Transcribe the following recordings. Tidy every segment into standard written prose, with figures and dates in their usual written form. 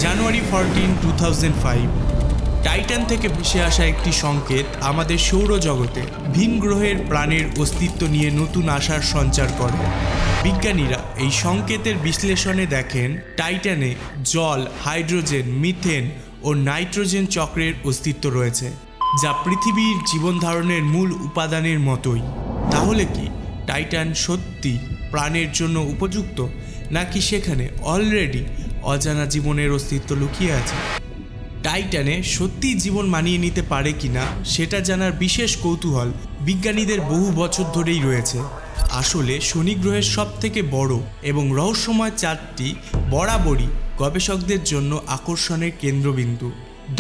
জানুয়ারি 14, 2005 Titan থেকে ভেসে আসা একটি সংকেত আমাদের সৌরজগতে ভিন গ্রহের প্রাণের অস্তিত্ব নিয়ে নতুন আশার সঞ্চার করে। বিজ্ঞানীরা এই সংকেতের বিশ্লেষণে দেখেন টাইটানে জল, হাইড্রোজেন, মিথেন ও নাইট্রোজেন চক্রের অস্তিত্ব রয়েছে, যা পৃথিবীর জীবন ধারণের মূল উপাদানের মতোই। তাহলে কি টাইটান সত্যি প্রাণের জন্য উপযুক্ত, নাকি সেখানে অলরেডি অজানা জীবনের অস্তিত্ব লুকিয়ে আছে? টাইটানে সত্যি জীবন মানিয়ে নিতে পারে কিনা সেটা জানার বিশেষ কৌতূহল বিজ্ঞানীদের বহু বছর ধরেই রয়েছে। আসলে শনি গ্রহের সবথেকে বড় এবং রহস্যময় চাঁদটি বরাবরই গবেষকদের জন্য আকর্ষণের কেন্দ্রবিন্দু।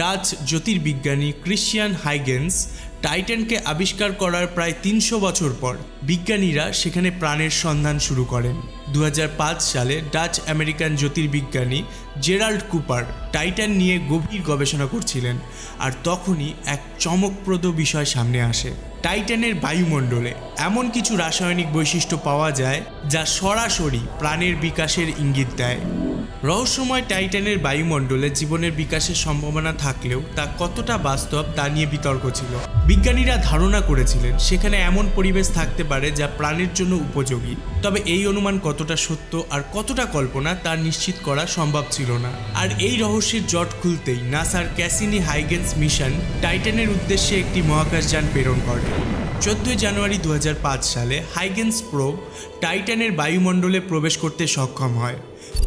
ডাচ জ্যোতির্বিজ্ঞানী ক্রিশ্চিয়ান হাইগেন্স টাইটানকে আবিষ্কার করার প্রায় 300 বছর পর বিজ্ঞানীরা সেখানে প্রাণের সন্ধান শুরু করেন। 2005 সালে ডাচ আমেরিকান জ্যোতির্বিজ্ঞানী জেরাল্ড কুপার টাইটান নিয়ে গভীর গবেষণা করছিলেন, আর তখনই এক চমকপ্রদ বিষয় সামনে আসে। টাইটানের বায়ুমণ্ডলে এমন কিছু রাসায়নিক বৈশিষ্ট্য পাওয়া যায় যা সরাসরি প্রাণের বিকাশের ইঙ্গিত দেয়। রহস্যময় টাইটানের বায়ুমণ্ডলে জীবনের বিকাশের সম্ভাবনা থাকলেও তা কতটা বাস্তব তা নিয়ে বিতর্ক ছিল। বিজ্ঞানীরা ধারণা করেছিলেন সেখানে এমন পরিবেশ থাকতে পারে যা প্রাণের জন্য উপযোগী, তবে এই অনুমান কতটা সত্য আর কতটা কল্পনা তা নিশ্চিত করা সম্ভব ছিল না। আর এই রহস্যের জট খুলতেই নাসার ক্যাসিনি হাইগেন্স মিশন টাইটানের উদ্দেশ্যে একটি মহাকাশযান প্রেরণ করে। 14 জানুয়ারি 2005 সালে হাইগেন্স প্রোব টাইটানের বায়ুমণ্ডলে প্রবেশ করতে সক্ষম হয়।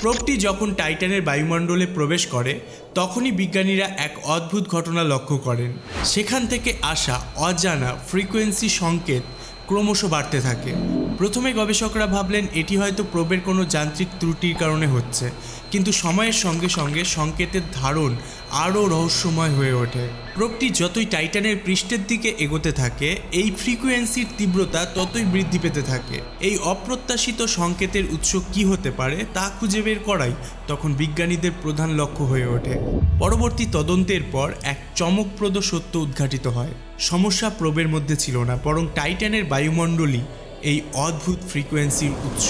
প্রোবটি যখন টাইটানের বায়ুমণ্ডলে প্রবেশ করে তখনই বিজ্ঞানীরা এক অদ্ভুত ঘটনা লক্ষ্য করেন। সেখান থেকে আসা অজানা ফ্রিকোয়েন্সি সংকেত ক্রমশ বাড়তে থাকে। প্রথমে গবেষকরা ভাবলেন এটি হয়তো প্রোবের কোনো যান্ত্রিক ত্রুটির কারণে হচ্ছে, কিন্তু সময়ের সঙ্গে সঙ্গে সংকেতের ধারণ আরও রহস্যময় হয়ে ওঠে। প্রোবটি যতই টাইটানের পৃষ্ঠের দিকে এগোতে থাকে এই ফ্রিকোয়েন্সির তীব্রতা ততই বৃদ্ধি পেতে থাকে। এই অপ্রত্যাশিত সংকেতের উৎস কী হতে পারে তা খুঁজে বের করাই তখন বিজ্ঞানীদের প্রধান লক্ষ্য হয়ে ওঠে। পরবর্তী তদন্তের পর এক চমকপ্রদ সত্য উদ্ঘাটিত হয়। সমস্যা প্রোবের মধ্যে ছিল না, বরং টাইটানের বায়ুমণ্ডলই এই অদ্ভুত ফ্রিকোয়েন্সির উৎস।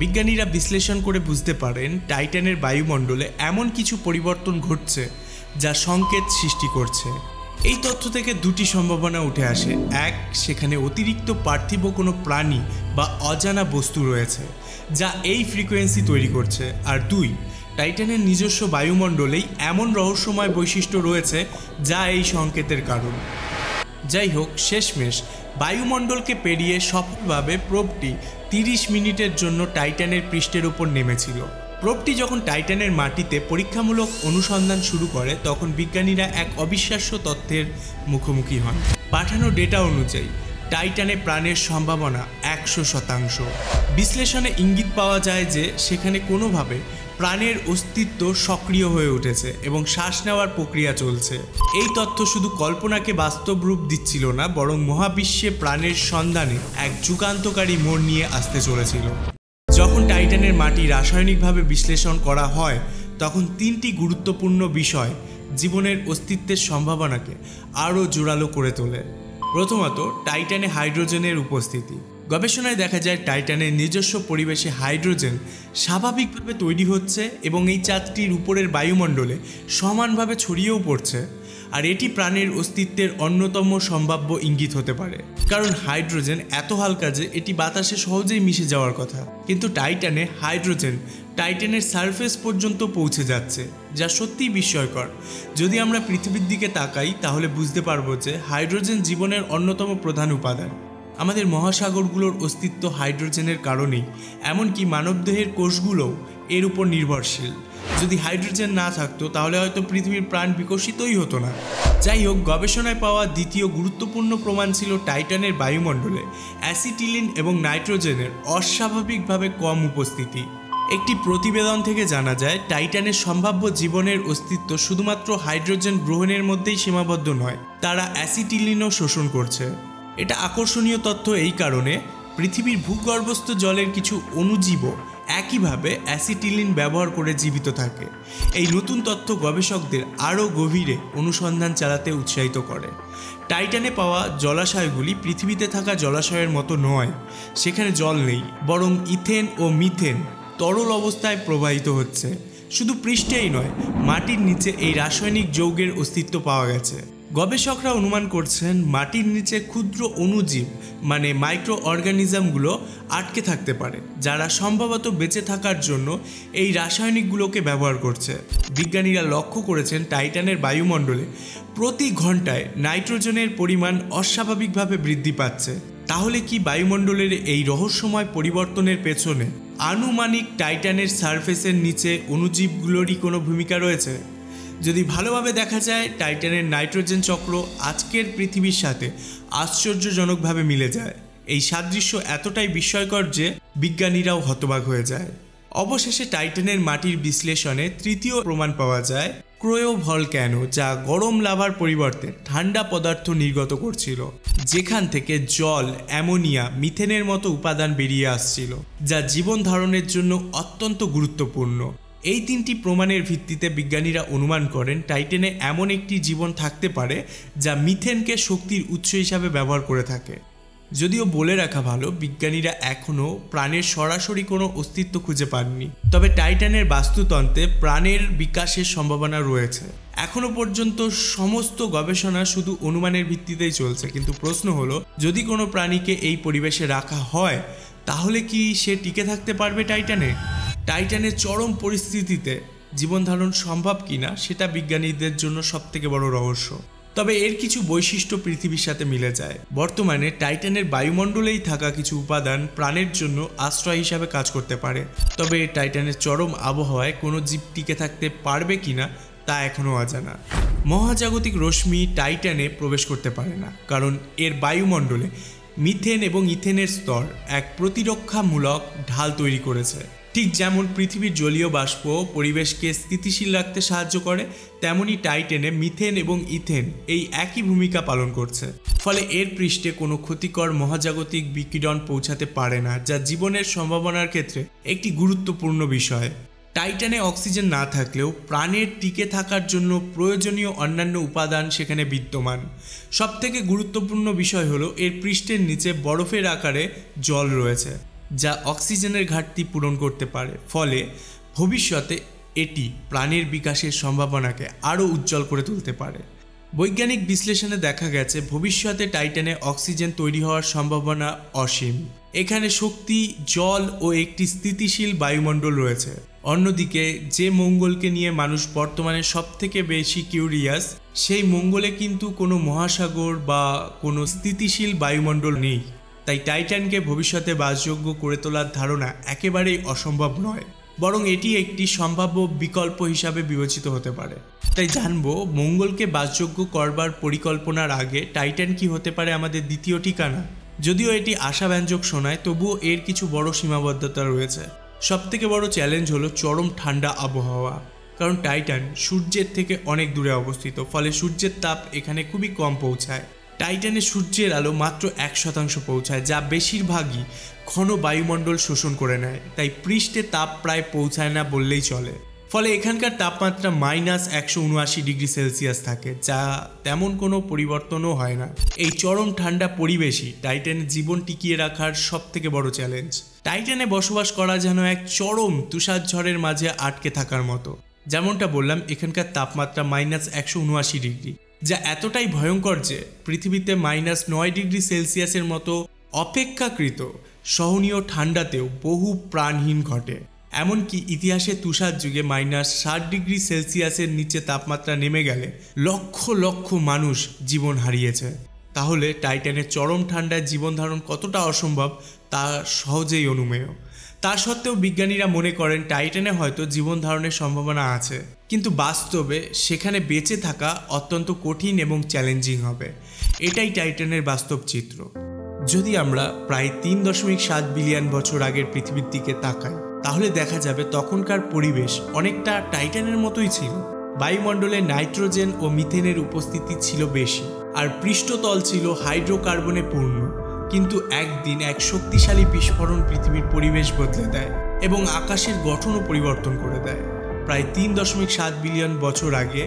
বিজ্ঞানীরা বিশ্লেষণ করে বুঝতে পারেন টাইটানের বায়ুমণ্ডলে এমন কিছু পরিবর্তন ঘটছে যা সংকেত সৃষ্টি করছে। এই তথ্য থেকে দুটি সম্ভাবনা উঠে আসে। এক, সেখানে অতিরিক্ত পার্থিব কোনো প্রাণী বা অজানা বস্তু রয়েছে যা এই ফ্রিকোয়েন্সি তৈরি করছে। আর দুই, টাইটানের নিজস্ব বায়ুমণ্ডলেই এমন রহস্যময় বৈশিষ্ট্য রয়েছে যা এই সংকেতের কারণ। যাই হোক, শেষমেশ বায়ুমণ্ডলকে পেরিয়ে সফলভাবে প্রোবটি 30 মিনিটের জন্য টাইটানের পৃষ্ঠের উপর নেমেছিল। প্রোবটি যখন টাইটানের মাটিতে পরীক্ষামূলক অনুসন্ধান শুরু করে তখন বিজ্ঞানীরা এক অবিশ্বাস্য তথ্যের মুখোমুখি হন। পাঠানো ডেটা অনুযায়ী টাইটানে প্রাণের সম্ভাবনা 100%। বিশ্লেষণে ইঙ্গিত পাওয়া যায় যে সেখানে কোনোভাবে প্রাণের অস্তিত্ব সক্রিয় হয়ে উঠেছে এবং শ্বাস নেওয়ার প্রক্রিয়া চলছে। এই তথ্য শুধু কল্পনাকে বাস্তব রূপ দিচ্ছিল না, বরং মহাবিশ্বে প্রাণের সন্ধানে এক যুগান্তকারী মোড় নিয়ে আসতে চলেছিল। যখন টাইটানের মাটি রাসায়নিকভাবে বিশ্লেষণ করা হয় তখন 3টি গুরুত্বপূর্ণ বিষয় জীবনের অস্তিত্বের সম্ভাবনাকে আরও জোরালো করে তোলে। প্রথমত, টাইটানে হাইড্রোজেনের উপস্থিতি। গবেষণায় দেখা যায় টাইটানের নিজস্ব পরিবেশে হাইড্রোজেন স্বাভাবিকভাবে তৈরি হচ্ছে এবং এই চাঁদটির উপরের বায়ুমণ্ডলে সমানভাবে ছড়িয়েও পড়ছে। আর এটি প্রাণের অস্তিত্বের অন্যতম সম্ভাব্য ইঙ্গিত হতে পারে, কারণ হাইড্রোজেন এত হালকা যে এটি বাতাসে সহজেই মিশে যাওয়ার কথা। কিন্তু টাইটানে হাইড্রোজেন টাইটানের সারফেস পর্যন্ত পৌঁছে যাচ্ছে, যা সত্যিই বিস্ময়কর। যদি আমরা পৃথিবীর দিকে তাকাই তাহলে বুঝতে পারবো যে হাইড্রোজেন জীবনের অন্যতম প্রধান উপাদান। আমাদের মহাসাগরগুলোর অস্তিত্ব হাইড্রোজেনের কারণেই, এমনকি মানবদেহের কোষগুলোও এর উপর নির্ভরশীল। যদি হাইড্রোজেন না থাকতো তাহলে হয়তো পৃথিবীর প্রাণ বিকশিতই হতো না। যাই হোক, গবেষণায় পাওয়া দ্বিতীয় গুরুত্বপূর্ণ প্রমাণ ছিল টাইটানের বায়ুমণ্ডলে অ্যাসিটিলিন এবং নাইট্রোজেনের অস্বাভাবিকভাবে কম উপস্থিতি। একটি প্রতিবেদন থেকে জানা যায় টাইটানের সম্ভাব্য জীবনের অস্তিত্ব শুধুমাত্র হাইড্রোজেন গ্রহণের মধ্যেই সীমাবদ্ধ নয়, তারা অ্যাসিটিলিনও শোষণ করছে। এটা আকর্ষণীয় তথ্য এই কারণে, পৃথিবীর ভূগর্ভস্থ জলের কিছু অণুজীবও একইভাবে অ্যাসিটিলিন ব্যবহার করে জীবিত থাকে। এই নতুন তথ্য গবেষকদের আরও গভীরে অনুসন্ধান চালাতে উৎসাহিত করে। টাইটানে পাওয়া জলাশয়গুলি পৃথিবীতে থাকা জলাশয়ের মতো নয়। সেখানে জল নেই, বরং ইথেন ও মিথেন তরল অবস্থায় প্রবাহিত হচ্ছে, শুধু পৃষ্ঠেই নয়, মাটির নিচে এই রাসায়নিক যৌগের অস্তিত্ব পাওয়া গেছে। গবেষকরা অনুমান করছেন মাটির নিচে ক্ষুদ্র অণুজীব মানে মাইক্রো অর্গানিজমগুলো আটকে থাকতে পারে, যারা সম্ভবত বেঁচে থাকার জন্য এই রাসায়নিকগুলোকে ব্যবহার করছে। বিজ্ঞানীরা লক্ষ্য করেছেন টাইটানের বায়ুমণ্ডলে প্রতি ঘন্টায় নাইট্রোজেনের পরিমাণ অস্বাভাবিকভাবে বৃদ্ধি পাচ্ছে। তাহলে কি বায়ুমণ্ডলের এই রহস্যময় পরিবর্তনের পেছনে আনুমানিক টাইটানের সারফেসের নিচে অণুজীবগুলোরই কোনো ভূমিকা রয়েছে? যদি ভালোভাবে দেখা যায়, টাইটানের নাইট্রোজেন চক্র আজকের পৃথিবীর সাথে আশ্চর্যজনকভাবে মিলে যায়। এই সাদৃশ্য এতটাই বিস্ময়কর যে বিজ্ঞানীরাও হতবাক হয়ে যায়। অবশেষে টাইটানের মাটির বিশ্লেষণে তৃতীয় প্রমাণ পাওয়া যায়, ক্রায়োভলক্যানো, যা গরম লাভার পরিবর্তে ঠান্ডা পদার্থ নির্গত করছিল, যেখান থেকে জল, অ্যামোনিয়া, মিথেনের মতো উপাদান বেরিয়ে আসছিল, যা জীবন ধারণের জন্য অত্যন্ত গুরুত্বপূর্ণ। এই তিনটি প্রমাণের ভিত্তিতে বিজ্ঞানীরা অনুমান করেন টাইটানে এমন একটি জীবন থাকতে পারে যা মিথেনকে শক্তির উৎস হিসাবে ব্যবহার করে থাকে। যদিও বলে রাখা ভালো, বিজ্ঞানীরা এখনও প্রাণের সরাসরি কোনো অস্তিত্ব খুঁজে পাননি, তবে টাইটানের বাস্তুতন্ত্রে প্রাণের বিকাশের সম্ভাবনা রয়েছে। এখনও পর্যন্ত সমস্ত গবেষণা শুধু অনুমানের ভিত্তিতেই চলছে, কিন্তু প্রশ্ন হলো, যদি কোনো প্রাণীকে এই পরিবেশে রাখা হয় তাহলে কি সে টিকে থাকতে পারবে টাইটানে? টাইটানের চরম পরিস্থিতিতে জীবন ধারণ সম্ভব কিনা সেটা বিজ্ঞানীদের জন্য সবথেকে বড় রহস্য। তবে এর কিছু বৈশিষ্ট্য পৃথিবীর সাথে মিলে যায়। বর্তমানে টাইটানের বায়ুমণ্ডলেই থাকা কিছু উপাদান প্রাণের জন্য আশ্রয় হিসাবে কাজ করতে পারে, তবে টাইটানের চরম আবহাওয়ায় কোনো জীব টিকে থাকতে পারবে কিনা তা এখনও অজানা। মহাজাগতিক রশ্মি টাইটানে প্রবেশ করতে পারে না, কারণ এর বায়ুমণ্ডলে মিথেন এবং ইথেনের স্তর এক প্রতিরক্ষামূলক ঢাল তৈরি করেছে। ঠিক যেমন পৃথিবীর জলীয় বাষ্প পরিবেশকে স্থিতিশীল রাখতে সাহায্য করে, তেমনি টাইটানে মিথেন এবং ইথেন এই একই ভূমিকা পালন করছে। ফলে এর পৃষ্ঠে কোনো ক্ষতিকর মহাজাগতিক বিকিরণ পৌঁছাতে পারে না, যা জীবনের সম্ভাবনার ক্ষেত্রে একটি গুরুত্বপূর্ণ বিষয়। টাইটানে অক্সিজেন না থাকলেও প্রাণের টিকে থাকার জন্য প্রয়োজনীয় অন্যান্য উপাদান সেখানে বিদ্যমান। সবথেকে গুরুত্বপূর্ণ বিষয় হলো এর পৃষ্ঠের নিচে বরফের আকারে জল রয়েছে, যা অক্সিজেনের ঘাটতি পূরণ করতে পারে। ফলে ভবিষ্যতে এটি প্রাণের বিকাশের সম্ভাবনাকে আরও উজ্জ্বল করে তুলতে পারে। বৈজ্ঞানিক বিশ্লেষণে দেখা গেছে ভবিষ্যতে টাইটানে অক্সিজেন তৈরি হওয়ার সম্ভাবনা অসীম। এখানে শক্তি, জল ও একটি স্থিতিশীল বায়ুমণ্ডল রয়েছে। অন্যদিকে যে মঙ্গলকে নিয়ে মানুষ বর্তমানে সবথেকে বেশি কিউরিয়াস, সেই মঙ্গলে কিন্তু কোনো মহাসাগর বা কোনো স্থিতিশীল বায়ুমণ্ডল নেই। তাই টাইটানকে ভবিষ্যতে বাসযোগ্য করে তোলার ধারণা একেবারেই অসম্ভব নয়, বরং এটি একটি সম্ভাব্য বিকল্প হিসাবে বিবেচিত হতে পারে। তাই জানবো, মঙ্গলকে বাসযোগ্য করবার পরিকল্পনার আগে টাইটান কি হতে পারে আমাদের দ্বিতীয় ঠিকানা। যদিও এটি আশাব্যঞ্জক শোনায়, তবুও এর কিছু বড় সীমাবদ্ধতা রয়েছে। সবথেকে বড় চ্যালেঞ্জ হলো চরম ঠান্ডা আবহাওয়া, কারণ টাইটান সূর্যের থেকে অনেক দূরে অবস্থিত, ফলে সূর্যের তাপ এখানে খুবই কম পৌঁছায়। টাইটানে সূর্যের আলো মাত্র 1% পৌঁছায়, যা বেশিরভাগই ঘন বায়ুমণ্ডল শোষণ করে নেয়। তাই পৃষ্ঠে তাপ প্রায় পৌঁছায় না বললেই চলে। ফলে এখানকার তাপমাত্রা -179 ডিগ্রি সেলসিয়াস থাকে, যা তেমন কোনো পরিবর্তনও হয় না। এই চরম ঠান্ডা পরিবেশই টাইটানে জীবন টিকিয়ে রাখার সবথেকে বড় চ্যালেঞ্জ। টাইটানে বসবাস করা যেন এক চরম তুষারঝড়ের মাঝে আটকে থাকার মতো। যেমনটা বললাম, এখানকার তাপমাত্রা -179 ডিগ্রি, যা এতটাই ভয়ঙ্কর যে পৃথিবীতে -9 ডিগ্রি সেলসিয়াসের মতো অপেক্ষাকৃত সহনীয় ঠান্ডাতেও বহু প্রাণহীন ঘটে। এমনকি ইতিহাসে তুষার যুগে -60 ডিগ্রি সেলসিয়াসের নিচে তাপমাত্রা নেমে গেলে লক্ষ লক্ষ মানুষ জীবন হারিয়েছে। তাহলে টাইটানের চরম ঠান্ডায় জীবন ধারণ কতটা অসম্ভব তা সহজেই অনুমেয়। তা সত্ত্বেও বিজ্ঞানীরা মনে করেন টাইটানে হয়তো জীবন ধারণের সম্ভাবনা আছে, কিন্তু বাস্তবে সেখানে বেঁচে থাকা অত্যন্ত কঠিন এবং চ্যালেঞ্জিং হবে। এটাই টাইটানের বাস্তব চিত্র। যদি আমরা প্রায় 3.7 বিলিয়ন বছর আগের পৃথিবীর দিকে তাকাই, তাহলে দেখা যাবে তখনকার পরিবেশ অনেকটা টাইটানের মতোই ছিল। বায়ুমণ্ডলে নাইট্রোজেন ও মিথেনের উপস্থিতি ছিল বেশি, আর পৃষ্ঠতল ছিল হাইড্রোকার্বনে পূর্ণ। কিন্তু একদিন এক শক্তিশালী বিস্ফোরণ পৃথিবীর পরিবেশ বদলে দেয় এবং আকাশের গঠনও পরিবর্তন করে দেয়। প্রায় 3.7 বিলিয়ন বছর আগে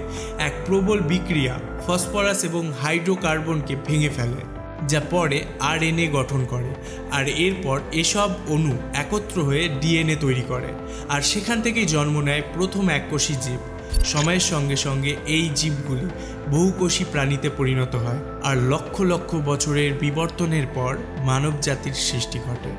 এক প্রবল বিক্রিয়া ফসফরাস এবং হাইড্রোকার্বনকে ভেঙে ফেলে। যা পরে আরএনএ গঠন করে, আর এরপর এসব অণু একত্র হয়ে ডিএনএ তৈরি করে, আর সেখান থেকেই জন্ম নেয় প্রথম এককোষী জীব। সময়ের সঙ্গে সঙ্গে এই জীবগুলি বহুকোষী প্রাণীতে পরিণত হয়, আর লক্ষ লক্ষ বছরের বিবর্তনের পর মানব জাতির সৃষ্টি ঘটে।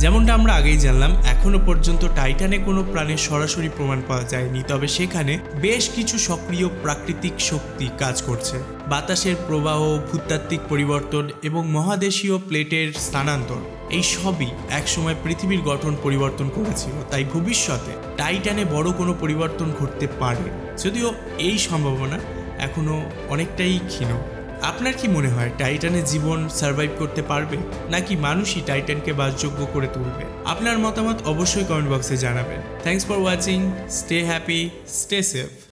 যেমনটা আমরা আগেই জানলাম, এখনো পর্যন্ত টাইটানে কোনো প্রাণের সরাসরি প্রমাণ পাওয়া যায়নি, তবে সেখানে বেশ কিছু সক্রিয় প্রাকৃতিক শক্তি কাজ করছে। বাতাসের প্রবাহ, ভূতাত্ত্বিক পরিবর্তন এবং মহাদেশীয় প্লেটের স্থানান্তর, এই সবই একসময় পৃথিবীর গঠন পরিবর্তন করেছিল। তাই ভবিষ্যতে টাইটানে বড় কোনো পরিবর্তন ঘটতে পারে, যদিও এই সম্ভাবনা এখনো অনেকটাই ক্ষীণ। আপনার কি মনে হয় টাইটানে জীবন সার্ভাইভ করতে পারবে, নাকি মানুষই টাইটানকে বাসযোগ্য করে তুলবে? আপনার মতামত অবশ্যই কমেন্ট বক্সে জানাবেন। Thanks for watching, stay happy, stay safe.